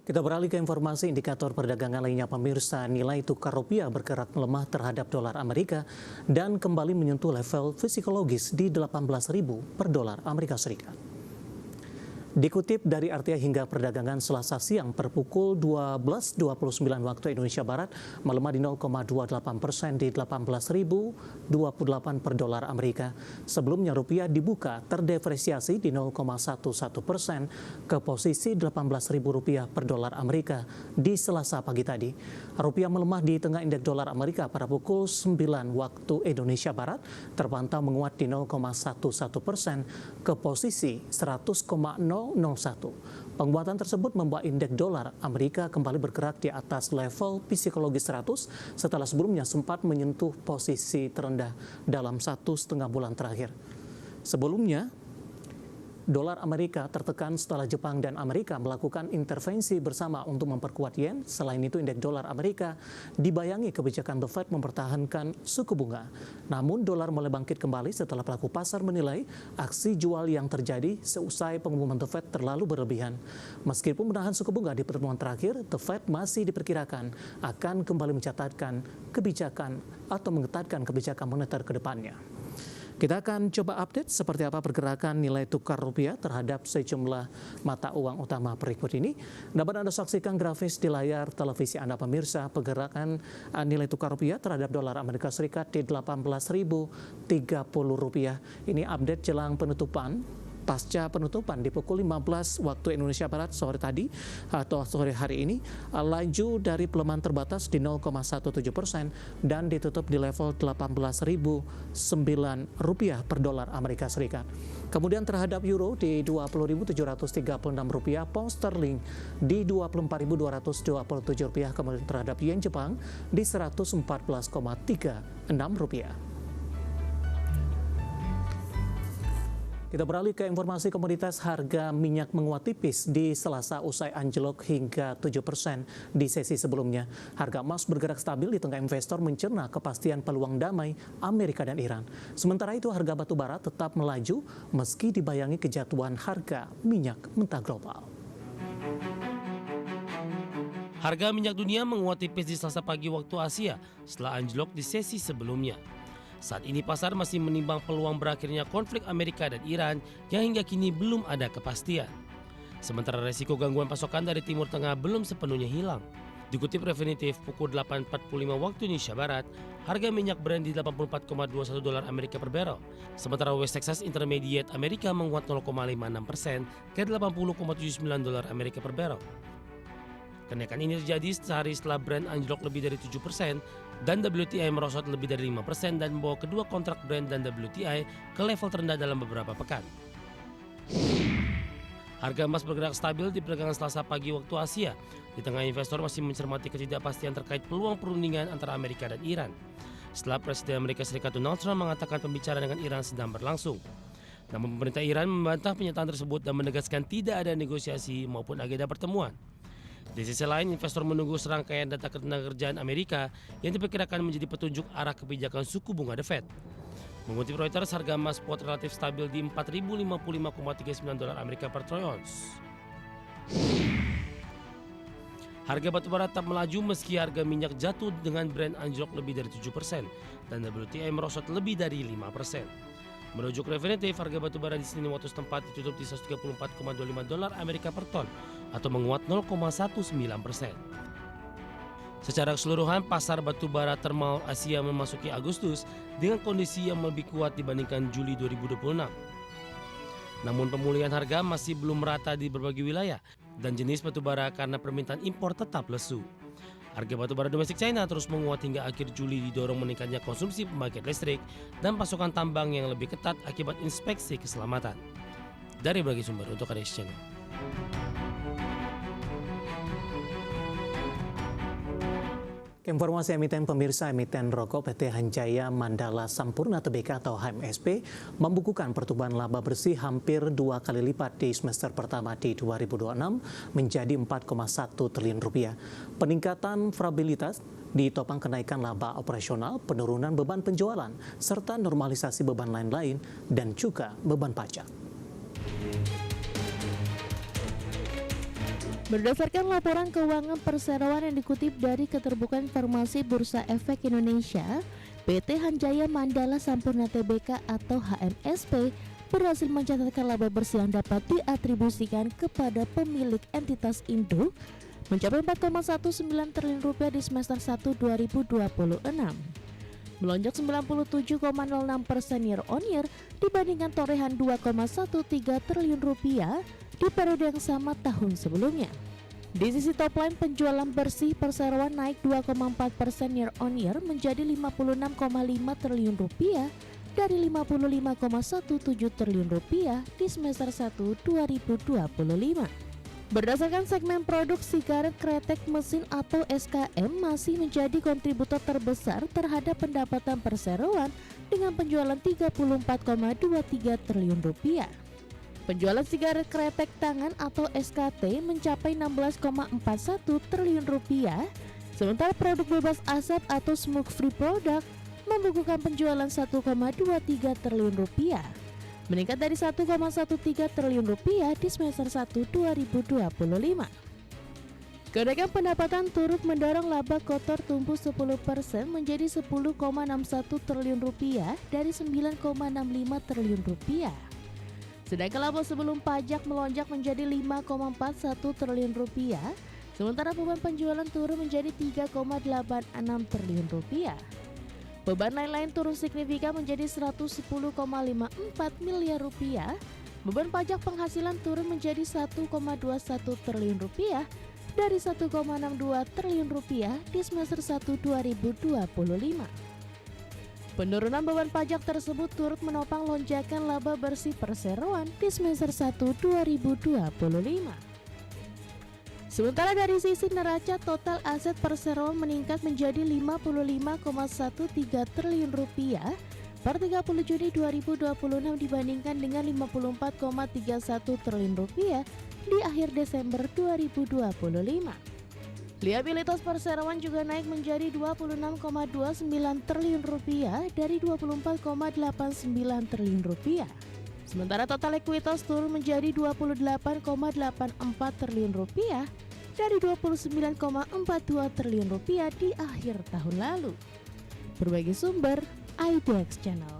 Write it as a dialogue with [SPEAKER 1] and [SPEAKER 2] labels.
[SPEAKER 1] Kita beralih ke informasi indikator perdagangan lainnya pemirsa. Nilai tukar rupiah bergerak melemah terhadap dolar Amerika dan kembali menyentuh level psikologis di 18.000 per dolar Amerika Serikat. Dikutip dari RTA hingga perdagangan Selasa siang per pukul 12.29 waktu Indonesia Barat melemah di 0,28% di 18.028 per dolar Amerika. Sebelumnya rupiah dibuka terdepresiasi di 0,11% ke posisi 18.000 rupiah per dolar Amerika di Selasa pagi tadi. Rupiah melemah di tengah indeks dolar Amerika pada pukul 9 waktu Indonesia Barat terpantau menguat di 0,11% ke posisi 100,001. Penguatan tersebut membuat indeks dolar Amerika kembali bergerak di atas level psikologis 100 setelah sebelumnya sempat menyentuh posisi terendah dalam 1,5 bulan terakhir. Sebelumnya, dolar Amerika tertekan setelah Jepang dan Amerika melakukan intervensi bersama untuk memperkuat yen. Selain itu, indeks dolar Amerika dibayangi kebijakan The Fed mempertahankan suku bunga. Namun, dolar mulai bangkit kembali setelah pelaku pasar menilai aksi jual yang terjadi seusai pengumuman The Fed terlalu berlebihan. Meskipun menahan suku bunga di pertemuan terakhir, The Fed masih diperkirakan akan kembali mencatatkan kebijakan atau mengetatkan kebijakan moneter ke depannya. Kita akan coba update seperti apa pergerakan nilai tukar rupiah terhadap sejumlah mata uang utama berikut ini. Dapat Anda saksikan grafis di layar televisi Anda pemirsa pergerakan nilai tukar rupiah terhadap dolar Amerika Serikat di 18.030 rupiah. Ini update jelang penutupan. Pasca penutupan di pukul 15 waktu Indonesia Barat sore tadi atau sore hari ini, laju dari pelemahan terbatas di 0,17% dan ditutup di level 18.009 rupiah per dolar Amerika Serikat. Kemudian terhadap euro di 20.736 rupiah, pound sterling di 24.227 rupiah, kemudian terhadap yen Jepang di 114,36 rupiah. Kita beralih ke informasi komoditas. Harga minyak menguat tipis di Selasa usai anjlok hingga 7% di sesi sebelumnya. Harga emas bergerak stabil di tengah investor mencerna kepastian peluang damai Amerika dan Iran. Sementara itu harga batu bara tetap melaju meski dibayangi kejatuhan harga minyak mentah global.
[SPEAKER 2] Harga minyak dunia menguat tipis di Selasa pagi waktu Asia setelah anjlok di sesi sebelumnya. Saat ini pasar masih menimbang peluang berakhirnya konflik Amerika dan Iran yang hingga kini belum ada kepastian. Sementara resiko gangguan pasokan dari Timur Tengah belum sepenuhnya hilang. Dikutip Refinitiv pukul 8.45 waktu Indonesia Barat, harga minyak Brent di 84,21 dolar Amerika per barrel. Sementara West Texas Intermediate Amerika menguat 0,56% ke 80,79 dolar Amerika per barrel. Kenaikan ini terjadi sehari setelah Brent anjlok lebih dari 7% dan WTI merosot lebih dari 5% dan membawa kedua kontrak Brent dan WTI ke level terendah dalam beberapa pekan. Harga emas bergerak stabil di perdagangan Selasa pagi waktu Asia. Di tengah investor masih mencermati ketidakpastian terkait peluang perundingan antara Amerika dan Iran. Setelah Presiden Amerika Serikat Donald Trump mengatakan pembicaraan dengan Iran sedang berlangsung. Namun pemerintah Iran membantah pernyataan tersebut dan menegaskan tidak ada negosiasi maupun agenda pertemuan. Di sisi lain, investor menunggu serangkaian data ketenagakerjaan Amerika yang diperkirakan menjadi petunjuk arah kebijakan suku bunga The Fed. Mengutip Reuters, harga emas spot relatif stabil di 4.055,39 dolar Amerika per troy ounce. Harga batubara tetap melaju meski harga minyak jatuh dengan Brent anjlok lebih dari 7% dan WTI merosot lebih dari 5%. Merujuk Refinitiv, harga batubara di Senin waktu setempat ditutup di 134,25 dolar Amerika per ton atau menguat 0,19%. Secara keseluruhan, pasar batubara thermal Asia memasuki Agustus dengan kondisi yang lebih kuat dibandingkan Juli 2026. Namun pemulihan harga masih belum merata di berbagai wilayah dan jenis batubara karena permintaan impor tetap lesu. Harga batubara domestik China terus menguat hingga akhir Juli didorong meningkatnya konsumsi pembangkit listrik dan pasokan tambang yang lebih ketat akibat inspeksi keselamatan. Dari berbagai sumber untuk Adesh Channel.
[SPEAKER 1] Informasi emiten pemirsa, emiten rokok PT Hanjaya Mandala Sampurna Tbk atau HMSP membukukan pertumbuhan laba bersih hampir 2 kali lipat di semester pertama di 2026 menjadi 4,1 triliun rupiah. Peningkatan profitabilitas ditopang kenaikan laba operasional, penurunan beban penjualan, serta normalisasi beban lain-lain dan juga beban pajak.
[SPEAKER 3] Berdasarkan laporan keuangan perseroan yang dikutip dari Keterbukaan Informasi Bursa Efek Indonesia, PT Hanjaya Mandala Sampurna Tbk atau HMSP berhasil mencatatkan laba bersih yang dapat diatribusikan kepada pemilik entitas induk mencapai 4,19 triliun rupiah di semester 1 2026. Melonjak 97,06% year on year dibandingkan torehan 2,13 triliun rupiah di periode yang sama tahun sebelumnya. Di sisi top line, penjualan bersih perseroan naik 2,4% year on year menjadi 56,5 triliun rupiah dari 55,17 triliun rupiah di semester 1 2025. Berdasarkan segmen produk, sigaret kretek mesin atau SKM masih menjadi kontributor terbesar terhadap pendapatan perseroan dengan penjualan 34,23 triliun rupiah. Penjualan sigaret kretek tangan atau SKT mencapai 16,41 triliun rupiah, sementara produk bebas asap atau smoke free product membukukan penjualan 1,23 triliun rupiah, meningkat dari 1,13 triliun rupiah di semester 1 2025. Kenaikan pendapatan turut mendorong laba kotor tumbuh 10% menjadi 10,61 triliun rupiah dari 9,65 triliun rupiah. Sedangkan laba sebelum pajak melonjak menjadi 5,41 triliun rupiah, sementara beban penjualan turun menjadi 3,86 triliun rupiah. Beban lain-lain turun signifikan menjadi 110,54 miliar rupiah. Beban pajak penghasilan turun menjadi 1,21 triliun rupiah dari 1,62 triliun rupiah di semester 1 2025. Penurunan beban pajak tersebut turut menopang lonjakan laba bersih perseroan di semester 1 2025. Sementara dari sisi neraca, total aset perseroan meningkat menjadi 55,13 triliun rupiah per 30 Juni 2026 dibandingkan dengan 54,31 triliun rupiah di akhir Desember 2025. Liabilitas perseroan juga naik menjadi 26,29 triliun rupiah dari 24,89 triliun rupiah. Sementara total ekuitas turun menjadi 28,84 triliun rupiah dari 29,42 triliun rupiah di akhir tahun lalu. Berbagai sumber, IDX Channel.